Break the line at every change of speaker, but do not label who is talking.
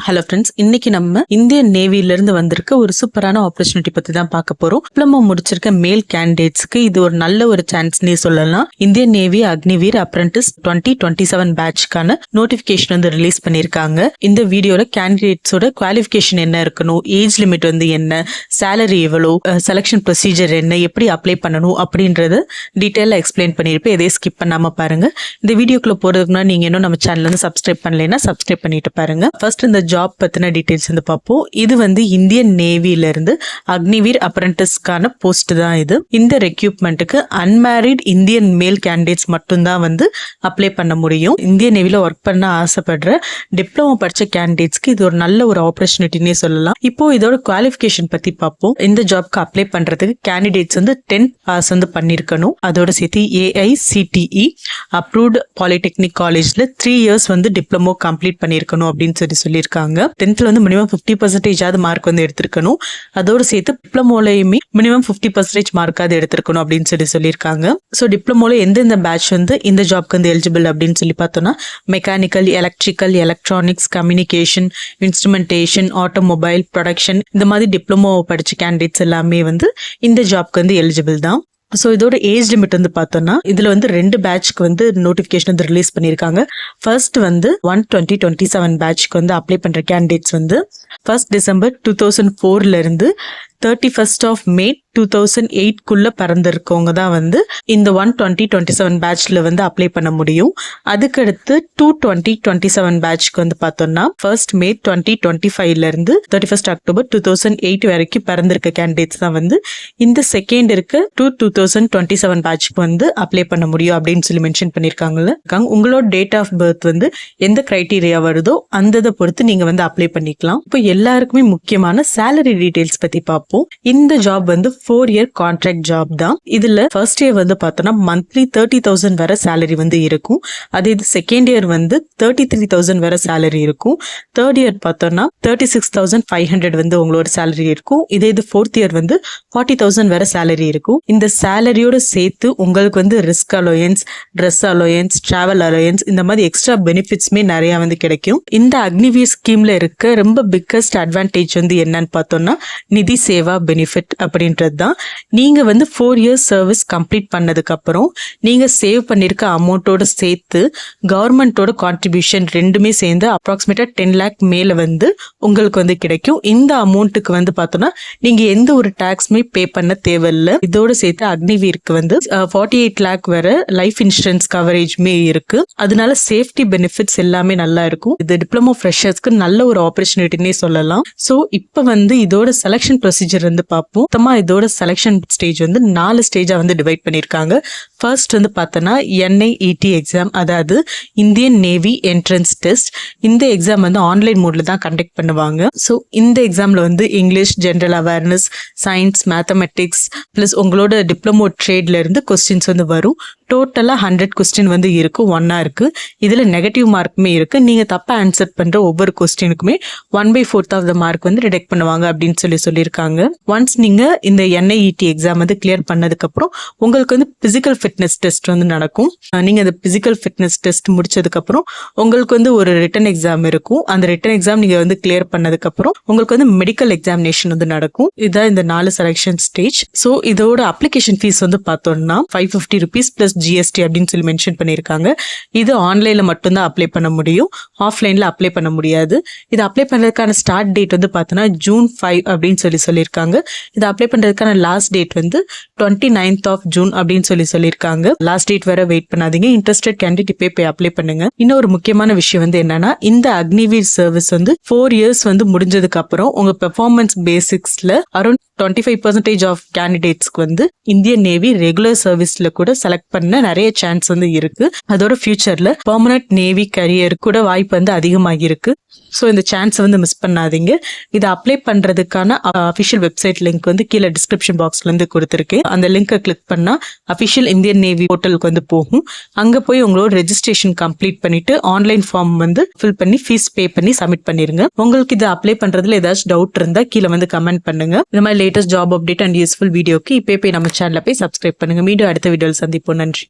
Hello friends, இன்னைக்கு நம்ம Indian நேவில இருந்து வந்திருக்க ஒரு சூப்பரான ஆப்பர்ச்சுனிட்டி பத்தி தான் பார்க்க போறோம். டிப்ளமோ முடிச்சிருக்க மேல் கேண்டிடேட்ஸ்க்கு இது ஒரு நல்ல ஒரு சான்ஸ்னே சொல்லலாம். இந்தியன் நேவி அக்னிவீர் அப்ரெண்டிஸ் 2027 பேட்ச்க்கான நோட்டிபிகேஷன் வந்து ரிலீஸ் பண்ணிருக்காங்க. இந்த வீடியோல கேண்டிடேட்ஸோட குவாலிஃபிகேஷன் என்ன இருக்கணும், ஏஜ் லிமிட் வந்து என்ன, சேலரி எவ்வளவு, செலக்ஷன் ப்ரொசீஜர் என்ன, எப்படி அப்ளை பண்ணணும் அப்படின்றத டீட்டெயிலா எக்ஸ்பிளைன் பண்ணிருப்பேன். எதையும் ஸ்கிப் பண்ணாம பாருங்க. இந்த வீடியோக்குள்ள போறதுக்கு முன்னாடி நீங்க இன்னும் நம்ம சேனல் வந்து சப்ஸ்கிரைப் பண்ணலைன்னா சப்ஸ்கிரைப் பண்ணிட்டு பாருங்க. ஃபர்ஸ்ட் இந்த ஜாப் பத்தின டீடைல்ஸ் வந்து பார்ப்போம். இது வந்து இந்தியன் நேவில இருந்து அக்னிவீர் அப்ரெண்டிஸ்க்கான போஸ்ட் தான் இது. இந்த ரெக்ரூட்மெண்ட்டுக்கு அன்மேரிட் இந்தியன் மேல் கேண்டிடேட்ஸ் மட்டும்தான் வந்து அப்ளை பண்ண முடியும். இந்தியன் நேவில ஒர்க் பண்ண ஆசைப்படுற டிப்ளமோ படிச்ச கேண்டிடேட்ஸ்க்கு இது ஒரு நல்ல ஒரு ஆப்பர்ச்சுனிட்டினே சொல்லலாம். இப்போ இதோட குவாலிஃபிகேஷன் பத்தி பார்ப்போம். இந்த ஜாப்க்கு அப்ளை பண்றதுக்கு கேண்டிடேட்ஸ் வந்து 10th பாஸ் வந்து பண்ணிருக்கணும். அதோட சேர்த்து AICTE அப்ரூவ்ட் பாலிடெக்னிக் காலேஜ்ல 3 இயர்ஸ் வந்து டிப்ளமோ கம்ப்ளீட் பண்ணிருக்கணும் அப்படின்னு சொல்லியிருக்காங்க. 10th வந்து மினிமம் 50% மார்க் வந்து எடுத்திருக்கணும். அதோட சேர்த்து டிப்ளமோலையுமே மினிமம் 50% மார்க்காவது எடுத்திருக்கணும் அப்படின்னு சொல்லியிருக்காங்க. ஸோ டிப்ளமோல எந்தெந்த பேட்ச் வந்து இந்த ஜாப்க்கு வந்து எலிஜிபிள் அப்படின்னு சொல்லி பார்த்தோம்னா mechanical, electrical, electronics, communication, instrumentation, automobile, production, இந்த மாதிரி டிப்ளமோ படிச்ச கேண்டிடேட்ஸ் எல்லாமே வந்து இந்த ஜாப்க்கு வந்து எலிஜிபிள் தான். ஸோ இதோட ஏஜ் லிமிட் வந்து பார்த்தோம்னா இதுல வந்து 2 பேட்ச்க்கு வந்து நோட்டிபிகேஷன் வந்து ரிலீஸ் பண்ணியிருக்காங்க. ஃபர்ஸ்ட் வந்து 2027 பேட்ச்க்கு வந்து அப்ளை பண்ற கேண்டிடேட்ஸ் வந்து 1 December 2004 இருந்து 31 May 2008 பிறந்திருக்கவங்க தான் வந்து இந்த 2027 பேட்ச்ல வந்து அப்ளை பண்ண முடியும். அதுக்கடுத்து 2027 பேட்ச்க்கு வந்து பார்த்தோம்னா 1 May 2025 இருந்து 31 October 2008 வரைக்கும் பிறந்திருக்க கேண்டிடேட்ஸ் தான் வந்து இந்த செகண்ட் இருக்க 2027 பேட்ச்க்கு வந்து அப்ளை பண்ண முடியும் அப்படின்னு சொல்லி மென்ஷன் பண்ணிருக்காங்கல்ல. உங்களோட டேட் ஆஃப் பர்த் வந்து எந்த கிரைட்டீரியா வருதோ அந்த பொறுத்து நீங்க வந்து அப்ளை பண்ணிக்கலாம். இப்போ எல்லாருக்குமே முக்கியமான சேலரி டீடைல்ஸ் பத்தி பார்ப்போம். இந்த ஜாப் வந்து 4 year கான்ட்ராக்ட் ஜாப் தான். இதுல ஃபர்ஸ்ட் இயர் வந்து பார்த்தோம்னா மந்த்லி 30,000 வரை சேலரி வந்து இருக்கும். அதே இது செகண்ட் இயர் வந்து 33,000 வரை சேலரி இருக்கும். தேர்ட் இயர் பார்த்தோம்னா 36,500 வந்து உங்களோட சேலரி இருக்கும். இதே இது ஃபோர்த் இயர் வந்து 40,000 வரை சேலரி இருக்கும். இந்த சேலரியோட சேர்த்து உங்களுக்கு வந்து ரிஸ்க் அலோயன்ஸ், ட்ரெஸ் அலோயன்ஸ், டிராவல் அலோயன்ஸ், இந்த மாதிரி எக்ஸ்ட்ரா பெனிஃபிட்ஸ்மே நிறைய வந்து கிடைக்கும். இந்த அக்னிவீர் ஸ்கீம்ல இருக்க ரொம்ப பிக்கஸ்ட் அட்வான்டேஜ் வந்து என்னன்னு பார்த்தோம்னா நிதி சேவா பெனிஃபிட் அப்படின்றது தான். நீங்க வந்து 4 years சர்வீஸ் கம்ப்ளீட் பண்ணதுக்கு அப்புறம் நீங்க சேவ் பண்ணிருக்க அமௌண்ட்டோட சேர்த்து கவர்மெண்டோட கான்ட்ரிபியூஷன் ரெண்டுமே சேர்ந்து அப்ராக்சிமேட்டா 10 lakh மேல வந்து உங்களுக்கு வந்து கிடைக்கும். இந்த அமௌண்ட்டுக்கு வந்து பார்த்தோம்னா நீங்க எந்த ஒரு டாக்ஸுமே பே பண்ண தேவையில்லை. இதோட சேர்த்து அக்னிவீருக்கு வந்து 48 lakh வரை லைஃப் இன்சூரன்ஸ் கவரேஜ்மே இருக்கு. அதனால சேஃப்டி பெனிஃபிட்ஸ் எல்லாமே நல்லா இருக்கும். இது டிப்ளமோ ஃப்ரெஷர்ஸ்க்கு நல்ல ஒரு ஆப்பர்ச்சுனிட்டினே சொல்லலாம். ஸோ இப்போ வந்து இதோட செலக்ஷன் ப்ரொசீஜர் வந்து பார்ப்போம். மொத்தமா இதோட செலக்ஷன் ஸ்டேஜ் வந்து 4 ஸ்டேஜா வந்து டிவைட் பண்ணிருக்காங்க. ஃபர்ஸ்ட் வந்து பார்த்தோன்னா NIET எக்ஸாம், அதாவது இந்தியன் நேவி என்ட்ரன்ஸ் டெஸ்ட். இந்த எக்ஸாம் வந்து ஆன்லைன் மோட்ல தான் கண்டக்ட் பண்ணுவாங்க. ஸோ இந்த எக்ஸாம்ல வந்து English, general awareness, science, mathematics plus உங்களோட டிப்ளமோ ட்ரேட்ல இருந்து கொஸ்டின்ஸ் வந்து வரும். டோட்டலா 100 கொஸ்டின் வந்து இருக்கும் 1 hour. இதுல நெகட்டிவ் மார்க்குமே இருக்கு. நீங்க தப்பா ஆன்சர் பண்ற ஒவ்வொரு கொஸ்டினுக்குமே 1/4 ஆஃப் த மார்க் வந்து டிடெக்ட் பண்ணுவாங்க அப்படின்னு சொல்லியிருக்காங்க. ஒன்ஸ் நீங்க இந்த NIET எக்ஸாம் வந்து கிளியர் பண்ணதுக்கு அப்புறம் உங்களுக்கு வந்து பிசிக்கல் ஃபிட்னஸ் டெஸ்ட் வந்து நடக்கும். நீங்க அந்த பிசிக்கல் ஃபிட்னஸ் டெஸ்ட் முடிச்சதுக்கு அப்புறம் உங்களுக்கு வந்து ஒரு ரிட்டன் எக்ஸாம் இருக்கும். அந்த ரிட்டன் எக்ஸாம் நீங்க வந்து கிளியர் பண்ணதுக்கு அப்புறம் உங்களுக்கு வந்து மெடிக்கல் எக்ஸாமினேஷன் வந்து நடக்கும். இதுதான் இந்த 4 செலக்ஷன் ஸ்டேஜ். ஸோ இதோட அப்ளிகேஷன் ஃபீஸ் வந்து பார்த்தோம்னா 550 rupees பிளஸ் GST அப்படின்னு சொல்லி மென்ஷன் பண்ணியிருக்காங்க. இது ஆன்லைன்ல மட்டும்தான் அப்ளை பண்ண முடியும், ஆஃப்லைன்ல அப்ளை பண்ண முடியாது. இது அப்ளை பண்றதுக்கான ஸ்டார்ட் டேட் வந்து பார்த்தோன்னா June 5 அப்படின்னு சொல்லியிருக்காங்க. இது அப்ளை பண்றதுக்கான லாஸ்ட் டேட் வந்து 29th of June அப்படின்னு சொல்லியிருக்காங்க. லாஸ்ட் டேட் வரை வெயிட் பண்ணாதீங்க. இன்ட்ரெஸ்டட் கேண்டிடேட் இப்போ போய் அப்ளை பண்ணுங்க. இன்னொரு முக்கியமான விஷயம் வந்து என்னன்னா இந்த அக்னிவீர் சர்வீஸ் வந்து 4 years வந்து முடிஞ்சதுக்கு அப்புறம் உங்க பெர்ஃபார்மன்ஸ் பேசிக்ஸ்ல அரௌண்ட் 25% ஆஃப் கேண்டிடேட்ஸ்க்கு வந்து இந்தியன் நேவி ரெகுலர் சர்வீஸ்ல கூட செலக்ட் பண்ண நிறைய சான்ஸ் வந்து இருக்கு. அதோட ஃபியூச்சர்ல பெர்மனன்ட் நேவி கரியர் கூட வாய்ப்பு வந்து அதிகமாகி இருக்கு. ஸோ இந்த சான்ஸ் வந்து மிஸ் பண்ணாதீங்க. இதை அப்ளை பண்றதுக்கான அஃபிஷியல் வெப்சைட் லிங்க் வந்து கீழே டிஸ்கிரிப்ஷன் பாக்ஸ்ல இருந்து கொடுத்துருக்கேன். அந்த லிங்கை கிளிக் பண்ணா அஃபிஷியல் இந்தியன் நேவி போர்ட்டலுக்கு வந்து போகும். அங்க போய் உங்களோட ரெஜிஸ்ட்ரேஷன் கம்ப்ளீட் பண்ணிட்டு ஆன்லைன் ஃபார்ம் வந்து ஃபில் பண்ணி ஃபீஸ் பே பண்ணி சப்மிட் பண்ணிருங்க. உங்களுக்கு இதை அப்ளை பண்றதுல ஏதாச்சும் டவுட் இருந்தா கீழே வந்து கமெண்ட் பண்ணுங்க. இந்த மாதிரி latest job update and useful வீடியோக்கு இப்போ போய் நம்ம சேனல்ல போய் சப்ஸ்கிரைப் பண்ணுங்க. மீண்டும் அடுத்த வீடியோவில் சந்திப்போம். நன்றி.